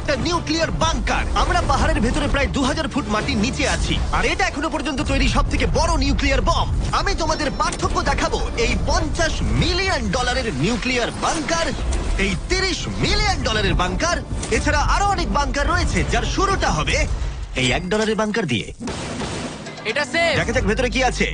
একটা nuclear bunker. আমরা পাহাড়ের ভেতরে প্রায় 2000 ফুট মাটির নিচে আছি, আর এটা এখনো পর্যন্ত তৈরি সব থেকে বড় নিউক্লিয়ার বম। আমি তোমাদের পার্থক্য দেখাবো এই $50 মিলিয়ন নিউক্লিয়ার বাংকার, এই $30 মিলিয়ন বাংকার, এছাড়া আরো অনেক বাংকার রয়েছে যার শুরুটা হবে এই $1 বাংকার দিয়ে। এটা সেফ। দেখা যাক ভেতরে কি আছে।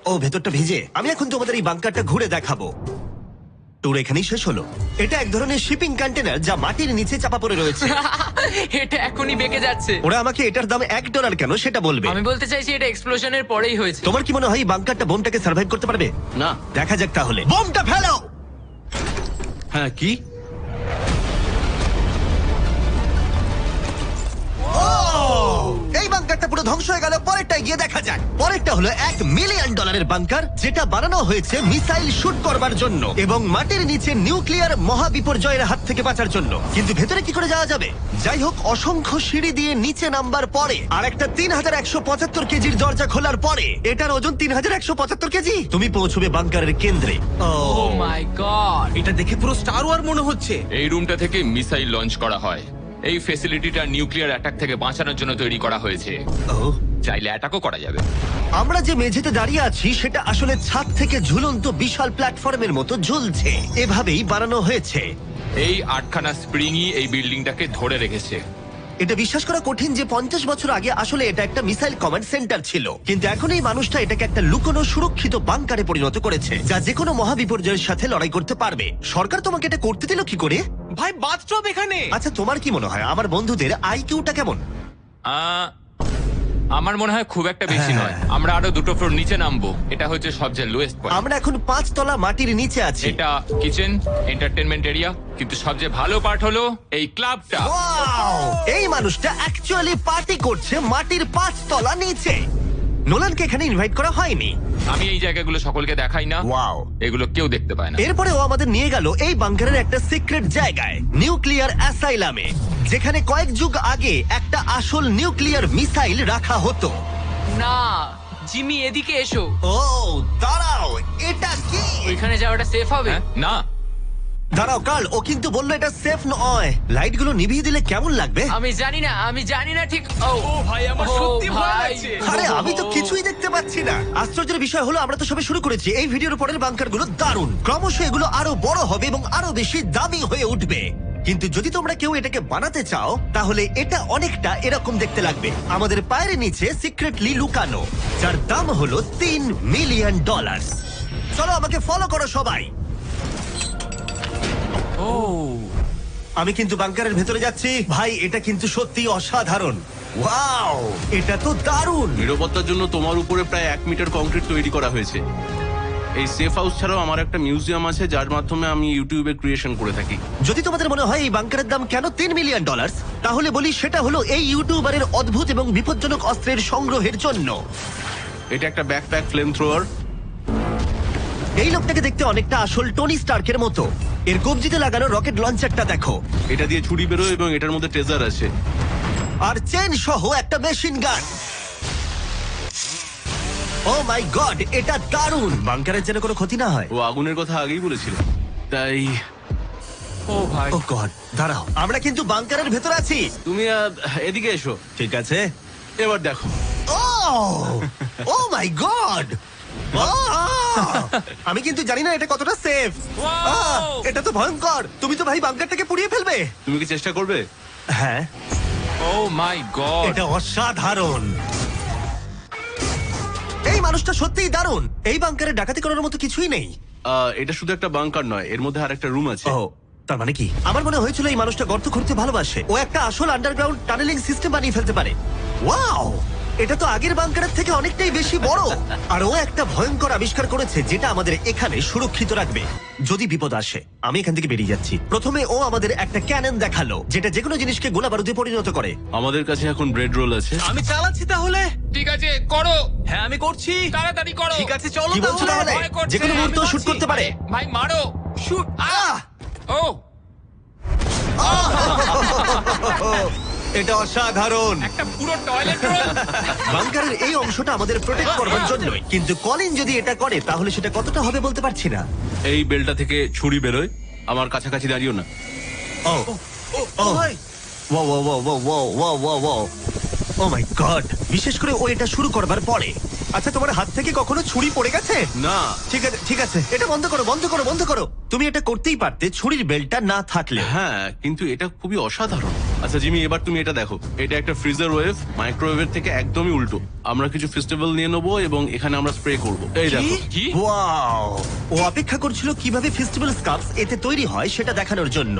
ও ভেতরটা ভিজে। আমি এখন তোমাদের এই বাংকারটা ঘুরে দেখাবো। ট্যুর এখানেই শেষ হলো। এটা এক ধরনের শিপিং কন্টেনার যা মাটির নিচে চাপা পড়ে রয়েছে। এটা এখনই বেঁকে যাচ্ছে। ওরা আমাকে এটার দাম $1 কেন সেটা বলবে। আমি বলতে চাইছি এটা এক্সপ্লোশনের পরেই হয়েছে। তোমার কি মনে হয় এই বাংকারটা বোমটাকে সার্ভাইভ করতে পারবে? না। দেখা যাক তাহলে। বোমটা ফেলো। হ্যাঁ, কি? এই বাংকারটা পুরো ধ্বংস হয়ে গেল। পরেরটা গিয়ে দেখা যাক। পরেরটা হলো $1 মিলিয়ন বাংকার, যেটা বানানো হয়েছে মিসাইল শুট করবার জন্য এবং মাটির নিচে নিউক্লিয়ার মহাবিপর্যয়ের হাত থেকে বাঁচার জন্য। কিন্তু ভেতরে কি করে যাওয়া যাবে? যাই হোক, অসংখ্য সিঁড়ি দিয়ে নিচে নামবার পরে আর একটা 3175 কেজির দরজা খোলার পরে, এটার ওজন 3175 কেজি, তুমি পৌঁছবে বাংকারের কেন্দ্রে। ও মাই গড। এটা দেখে পুরো স্টার ওয়ার মনে হচ্ছে। এই রুমটা থেকে মিসাইল লঞ্চ করা হয়। এই ফ্যাসিলিটিটা নিউক্লিয়ার অ্যাটাক থেকে বাঁচানোর জন্য তৈরি করা হয়েছে। চাইলে অ্যাটাকও করা যাবে। আমরা যে মেঝেতে দাঁড়িয়ে আছি সেটা আসলে ছাদ থেকে ঝুলন্ত বিশাল প্ল্যাটফর্মের মতো ঝুলছে। এভাবেই বানানো হয়েছে। এই 8খানা স্প্রিংই এই বিল্ডিংটাকে ধরে রেখেছে। এটা বিশ্বাস করা কঠিন যে 50 বছর আগে আসলে এটা একটা মিসাইল কমান্ড সেন্টার ছিল, কিন্তু এখন এই মানুষটা এটাকে একটা লুকোনো সুরক্ষিত বাংকারে পরিণত করেছে, যা যে কোনো মহাবিপর্যয়ের সাথে লড়াই করতে পারবে। সরকার তোমাকে এটা করতে দিল কি করে? ভাই বাথটব এখানে। আচ্ছা, তোমার কি মনে হয় আমার বন্ধুদের আইকিউটা কেমন? আমার মনে হয় খুব একটা বেশি নয়। আমরা আরো 2টো ফ্লোর নিচে নামবো। এটা হচ্ছে সবচেয়ে লোয়েস্ট পয়েন্ট। আমরা এখন 5 তলা মাটির নিচে আছি। এটা কিচেন, এন্টারটেনমেন্ট এরিয়া, কিন্তু সবচেয়ে ভালো পার্ট হলো এই ক্লাবটা। Wow! এই মানুষটা অ্যাকচুয়ালি পার্টি করছে মাটির 5 তলা নিচে। নোলানকে এখানে ইনভাইট করা হয়নি। আমি এই জায়গাগুলো সকলকে দেখাই না। Wow! এগুলো কেউ দেখতে পায় না। এরপরে ও আমাদের নিয়ে গেল এই বাংকারের একটা সিক্রেট জায়গায়, নিউক্লিয়ার অ্যাসাইলামে, যেখানে কয়েক যুগ আগে একটা আসল নিউক্লিয়ার মিসাইল রাখা হতো। না, জিমি এদিকে এসো। ও দাঁড়াও, এটা কি? ওইখানে যাওয়াটা সেফ হবে? হ্যাঁ? না। দাঁড়াও কার্ল, ও কিন্তু বললো এটা সেফ নয়। লাইটগুলো নিভিয়ে দিলে কেমন লাগবে? আমি জানি না ঠিক। ও ভাই, আমার সত্যি ভয় লাগছে। আরে আমি তো কিছুই দেখতে পাচ্ছি না। আশ্চর্যের বিষয় হলো আমরা তো সবে শুরু করেছি। এই ভিডিওর পরের বাংকারগুলো দারুণ। ক্রমশ এগুলো আরো বড় হবে এবং আরো বেশি দামি হয়ে উঠবে। কিন্তু যদি তোমরা কেউ এটাকে বানাতে চাও, তাহলে এটা অনেকটা এরকম দেখতে লাগবে। আমাদের পায়ের নিচে সিক্রেটলি লুকানো, যার দাম হলো $3 মিলিয়ন। চলো আমাকে ফলো করো সবাই। ও আমি কিন্তু বাংকারের ভেতরে যাচ্ছি। ভাই, এটা কিন্তু সত্যি অসাধারণ। ওয়াও, এটা তো দারুণ। নিরাপত্তার জন্য তোমার উপরে প্রায় 1 মিটার কংক্রিট তৈরি করা হয়েছে। এই সেফ হাউস ছাড়াও আমার একটা মিউজিয়াম আছে, যার মাধ্যমে আমি ইউটিউবে ক্রিয়েশন করে থাকি। যদি তোমাদের মনে হয় এই বাংকারের দাম কেন $3 মিলিয়ন, তাহলে বলি সেটা হলো এই ইউটিউবারের অদ্ভুত এবং বিপজ্জনক অস্ত্রের সংগ্রহের জন্য। এটা একটা ব্যাকপ্যাক ফ্লেম থ্রোয়ার। এই লোকটাকে দেখতে অনেকটা আসল টনি স্টার্কের মতো। এর কবজিতে লাগানো রকেট লঞ্চারটা দেখো, এটা দিয়ে ছুরি বেরোয় এবং এটার মধ্যে ট্রেজার আছে। আর চেন সহ একটা মেশিন গান। ও মাই গড, এটা দারুণ। বাংকারের যেন কোনো ক্ষতি না হয়। ও আগুনের কথা আগেই বলেছিল, তাই ও ভাই। ও গড, দাঁড়াও, আমরা কিন্তু বাংকারের ভেতর আছি। তুমি এদিকে এসো। ঠিক আছে। এবার দেখো। ও মাই গড, আমি কিন্তু জানি না এটা কতটা সেফ। এটা তো ভয়ঙ্কর। তুমি তো ভাই বাংকারটাকে পুড়িয়ে ফেলবে। তুমি কি চেষ্টা করবে? হ্যাঁ, ও মাই গড। এটা অসাধারণ। এই মানুষটা সত্যিই দারুণ। এই বাংকারে ডাকাতি করার মতো কিছুই নেই। এটা শুধু একটা বাংকার নয়, এর মধ্যে আরেকটা রুম আছে। ও, তার মানে কি? আমার মনে হয়েছিল এই মানুষটা গর্ত খুঁড়তে ভালোবাসে। ও একটা আসল আন্ডারগ্রাউন্ড টানেলিং সিস্টেম বানিয়ে ফেলতে পারে। ওয়াও, এটা তো আগের বাংকারের থেকে অনেকটাই বেশি বড়। আর ও একটা ভয়ঙ্কর আবিষ্কার করেছে যেটা আমাদের এখানে সুরক্ষিত রাখবে যদি বিপদ আসে। আমি এখান থেকে বেরিয়ে যাচ্ছি। প্রথমে ও আমাদের একটা ক্যানন দেখালো, যেটা যেকোনো জিনিসকে গোলা বারুদে পরিণত করে। আমাদের কাছে এখন ব্রেড রোল আছে। আমি চালাচ্ছি তাহলে। ঠিক আছে, করো। হ্যাঁ, আমি করছি। তাড়াতাড়ি করো। ঠিক আছে, চলো কি বলছো তাহলে? ভয় করছে। যেকোনো মুহূর্তে আমি শুট মারছি। করতে পারে। ভাই মারো। শুট। ও এটা অসাধারণ। একটা পুরো টয়লেট রোল। বাংকারের এই অংশটা আমাদের প্রোটেক্ট করবার জন্যই, কিন্তু কলিন যদি এটা করে তাহলে সেটা কতটা হবে বলতে পারছি না। এই বেলটা থেকে ছুরি বেরোয়। আমার কাছাকাছি দাঁড়িও না। ও ও ভাই, ও মাই গড, বিশেষ করে ও এটা শুরু করবার পরে। আচ্ছা, তোমার হাত থেকে কখনো ছুরি পড়ে গেছে? না, ঠিক আছে ঠিক আছে, এটা বন্ধ করো বন্ধ করো বন্ধ করো। তুমি এটা করতেই পারতে ছুরির বেল্টটা না থাকলে। হ্যাঁ, কিন্তু এটা খুবই অসাধারণ। আচ্ছা জিমি, এবার তুমি এটা দেখো। এটা একটা ফ্রিজার ওয়েভ, মাইক্রোওয়েভের থেকে একদমই উল্টো। আমরা কিছু ফেস্টিভ্যাল নিয়ে নেবো এবং এখানে আমরা স্প্রে করব। এই দেখো। কি? ওয়াও, ও অপেক্ষা করছিল কিভাবে ফেস্টিভ্যাল স্কার্ফস এতে তৈরি হয় সেটা দেখানোর জন্য।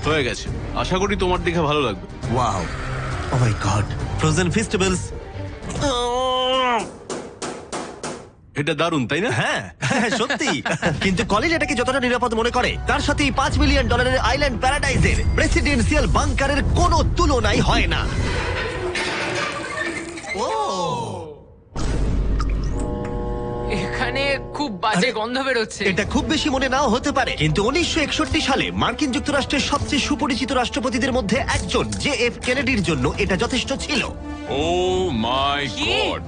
হয়ে গেছে, আশা করি তোমার দেখে ভালো লাগবে। ওয়াও, ও মাই গড, ফ্রোজেন ফেস্টিভ্যালস। এটা দারুণ, তাই না? হ্যাঁ হ্যাঁ, সত্যি। কিন্তু কলিন এটাকে যতটা নিরাপদ মনে করে, তার সাথে এই $5 মিলিয়ন আইল্যান্ড প্যারাডাইজের প্রেসিডেন্সিয়াল বাংকারের কোনো তুলনাই হয় না। ও এখানে খুব বাজে আরে, গন্ধ বেরোচ্ছে। এটা খুব বেশি মনে নাও হতে পারে, কিন্তু 1961 সালে মার্কিন যুক্তরাষ্ট্রের সবচেয়ে সুপরিচিত রাষ্ট্রপতিদের মধ্যে একজন JF কেনেডির জন্য এটা যথেষ্ট ছিল। ও মাই কি? গড!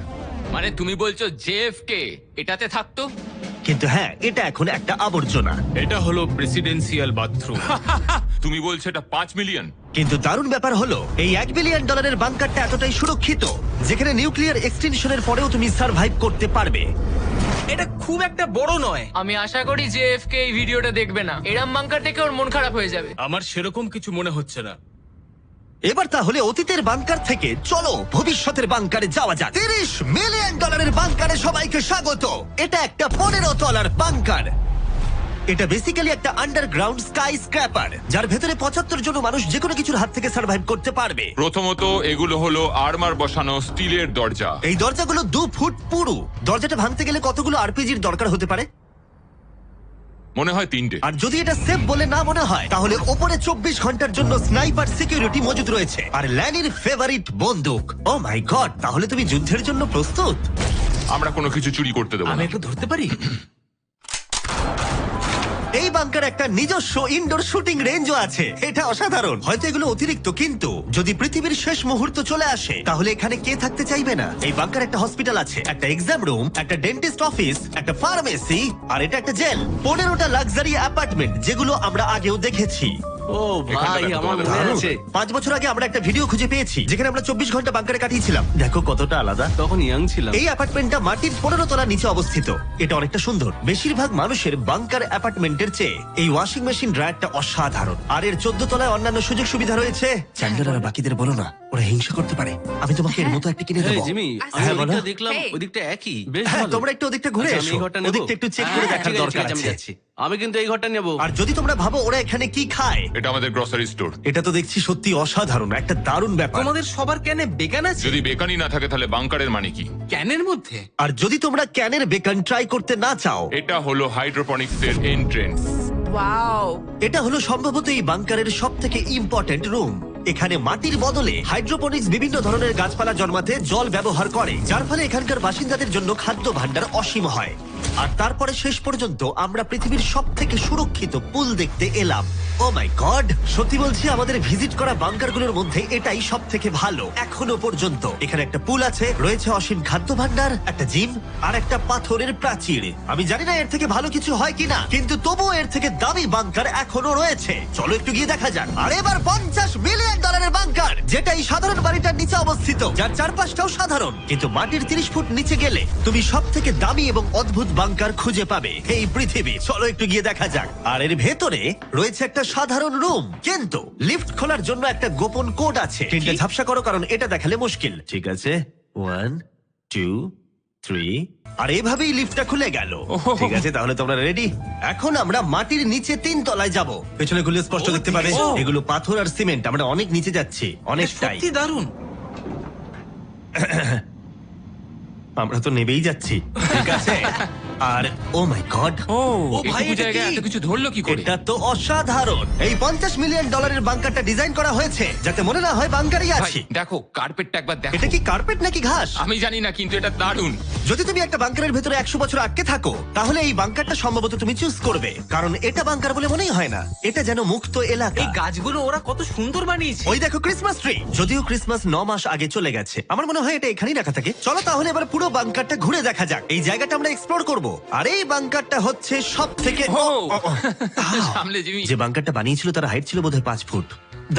মানে তুমি বলছো জেএফকে এটাতে থাকতো? কিন্তু হ্যাঁ, এটা এখন একটা আবর্জনা। এটা হলো প্রেসিডেন্সিয়াল বাথরুম। তুমি বলছো এটা 5 মিলিয়ন? কিন্তু দারুণ ব্যাপার হলো, এই $1 বিলিয়ন বাংকারটা এতটাই সুরক্ষিত যেখানে নিউক্লিয়ার এক্সটেনশনের পরেও তুমি সার্ভাইভ করতে পারবে। এটা খুব একটা বড় নয়। আমি আশা করি যে এফকে এই ভিডিওটা দেখবে না। এরম বাঙ্কার দেখে ওর মন খারাপ হয়ে যাবে। আমার সেরকম কিছু মনে হচ্ছে না। এবার তাহলে অতীতের বাংকার থেকে চলো ভবিষ্যতের বাংকারে যাওয়া যাক। $30 মিলিয়ন বাংকারে সবাইকে স্বাগত। এটা একটা 15 তলার বাংকার। এটা বেসিক্যালি একটা আন্ডারগ্রাউন্ড স্কাই স্ক্র্যাপার, যার ভেতরে 75 জন মানুষ যে কোনো কিছুর হাত থেকে সার্ভাইভ করতে পারবে। প্রথমত এগুলো হলো আর্মার বসানো স্টিলের দরজা। এই দরজাগুলো 2 ফুট পুরু। দরজাটা ভাঙতে গেলে কতগুলো আরপিজির দরকার হতে পারে? মনে হয় 3টে। আর যদি এটা সেফ বলে না মনে হয়, তাহলে ওপরে 24 ঘন্টার জন্য স্নাইপার সিকিউরিটি মজুদ রয়েছে। আর ল্যানির ফেভারিট বন্দুক। ও মাই গড, তাহলে তুমি যুদ্ধের জন্য প্রস্তুত? আমরা কোনো কিছু চুরি করতে দেবো আমি না। একটু ধরতে পারি? এই বাংকার একটা নিজস্ব ইনডোর শুটিং রেঞ্জও আছে। এটা অসাধারণ। হয়তো এগুলো অতিরিক্ত, কিন্তু যদি পৃথিবীর শেষ মুহূর্ত চলে আসে, তাহলে এখানে কে থাকতে চাইবে না? এই বাংকার একটা হসপিটাল আছে, একটা এক্সাম রুম, একটা ডেন্টিস্ট অফিস, একটা ফার্মেসি, আর এটা একটা জেল। 15টা লাক্সারি অ্যাপার্টমেন্ট, যেগুলো আমরা আগেও দেখেছি। ও ভাই, এখানটা আমার দেখো, মনে আছে। 5 বছর আগে আমরা একটা ভিডিও খুঁজে পেয়েছি যেখানে আমরা 24 ঘন্টা বাংকারে কাটিয়েছিলাম। দেখো কতটা আলাদা। তখন ইয়াং ছিলাম। এই অ্যাপার্টমেন্টটা মাটির 15 তলা নিচে অবস্থিত। এটা অনেকটা সুন্দর। বেশিরভাগ মানুষের বাংকার অ্যাপার্টমেন্টের চেয়ে এই ওয়াশিং মেশিন ড্রায়ারটা অসাধারণ। আর এর 14 তলায় অন্যান্য সুযোগ সুবিধা রয়েছে। চ্যান্ডেলার আর বাকিদের বলো না, ওরা হিংসা করতে পারে। আমি তোমাকে এর মতো একটা কিনে এই দেবো। জিমি, আমি হ্যাঁ, বলো। ওদিকটা দেখলাম, Hey. ওদিকটা একই। বেশ হ্যাঁ, ভালো। তোমরা একটু ওদিকটা ঘুরে আচ্ছা, আমি এসো। এই ঘরটা নেবো? ওদিকটা একটু চেক করে হ্যাঁ, দেখার ঠিক আছে, দরকার ঠিক আছে, আমি আছে। যাচ্ছি। আমি কিন্তু এই ঘরটা নেবো। আর যদি তোমরা ভাবো ওরা এখানে কি খায়, এটা আমাদের গ্রসারি স্টোর। এটা তো দেখছি সত্যি অসাধারণ, একটা দারুণ ব্যাপার। তোমাদের সবার ক্যানে বেগান আছে? যদি বেকানি না থাকে তাহলে বাংকারের মানে কি? ক্যানের মধ্যে? আর যদি তোমরা ক্যানের বেকন ট্রাই করতে না চাও, এটা হলো হাইড্রোপনিক্স এর এন্ট্রেন্স। ওয়াও, এটা হলো সম্ভবত এই বাংকারের সব থেকে ইম্পর্টেন্ট রুম। এখানে মাটির বদলে হাইড্রোপনিক্স বিভিন্ন ধরনের গাছপালা জন্মাতে জল ব্যবহার করে, যার ফলে এখানকার বাসিন্দাদের জন্য খাদ্য ভাণ্ডার অসীম হয়। আর তারপরে শেষ পর্যন্ত আমরা পৃথিবীর সব থেকে সুরক্ষিত পুল দেখতে এলাম। ও মাই গড, সত্যি বলছি, আমাদের ভিজিট করা বাংকারগুলোর মধ্যে এটাই সব থেকে ভালো এখনো পর্যন্ত। এখানে একটা পুল আছে, রয়েছে অসীম খাদ্য ভাণ্ডার, একটা জিম, আর একটা পাথরের প্রাচীর। আমি জানি না এর থেকে ভালো কিছু হয় কিনা, কিন্তু তবুও এর থেকে দামি বাংকার এখনো রয়েছে। চলো একটু গিয়ে দেখা যাক। আর এবার $50 মিলিয়ন বাংকার, যেটা এই সাধারণ বাড়িটার নিচে অবস্থিত, যার চারপাশটাও সাধারণ, কিন্তু মাটির 30 ফুট নিচে গেলে তুমি সব থেকে দামি এবং অদ্ভুত বাংকার খুঁজে পাবে এই পৃথিবী। চলো একটু গিয়ে দেখা যাক। আর এর ভেতরে রয়েছে একটা সাধারণ রুম, কিন্তু লিফট খোলার জন্য একটা গোপন কোড আছে। তিনটে ঝাপসা করো, কারণ এটা দেখালে মুশকিল। ঠিক আছে, 1 2 3, আর এভাবেই লিফটটা খুলে গেল। ঠিক আছে, তাহলে তোমরা রেডি? এখন আমরা মাটির নিচে 3 তলায় যাব। পেছনে খুলে স্পষ্ট দেখতে পাবে এগুলো পাথর আর সিমেন্ট। আমরা অনেক নিচে যাচ্ছি, অনেকটাই। সত্যি দারুণ। আমরা তো নেবেই যাচ্ছি। ঠিক আছে। আর ও মাই গড, ও এইটুকু ভাই, এটা জায়গায় কি? এত কিছু ধরলো কি করে? এটা তো অসাধারণ। এই $50 মিলিয়ন বাংকারটা ডিজাইন করা হয়েছে যাতে মনে না হয় বাংকারই ভাই, আছি। দেখো কার্পেটটা একবার দেখো। এটা কি কার্পেট নাকি ঘাস? আমি জানি না, কিন্তু এটা দারুণ। যদি তুমি একটা বাংকারের ভেতরে 100 বছর আটকে থাকো, তাহলে এই বাংকারটা সম্ভবত তুমি চুজ করবে, কারণ এটা বাংকার বলে মনেই হয় না। এটা যেন মুক্ত এলাকা। এই গাছগুলো ওরা কত সুন্দর বানিয়েছে। ওই দেখো ক্রিসমাস ট্রি। যদিও ক্রিসমাস 9 মাস আগে চলে গেছে, আমার মনে হয় এটা এখানেই রাখা থাকে। চলো তাহলে এবার পুরো বাংকারটা ঘুরে দেখা যাক। এই জায়গাটা আমরা এক্সপ্লোর করব। আর এই বাংকারটা হচ্ছে সব থেকে ও! সামলে জিমি। যে বাংকারটা বানিয়েছিল তার হাইট ছিল বোধহয় 5 ফুট।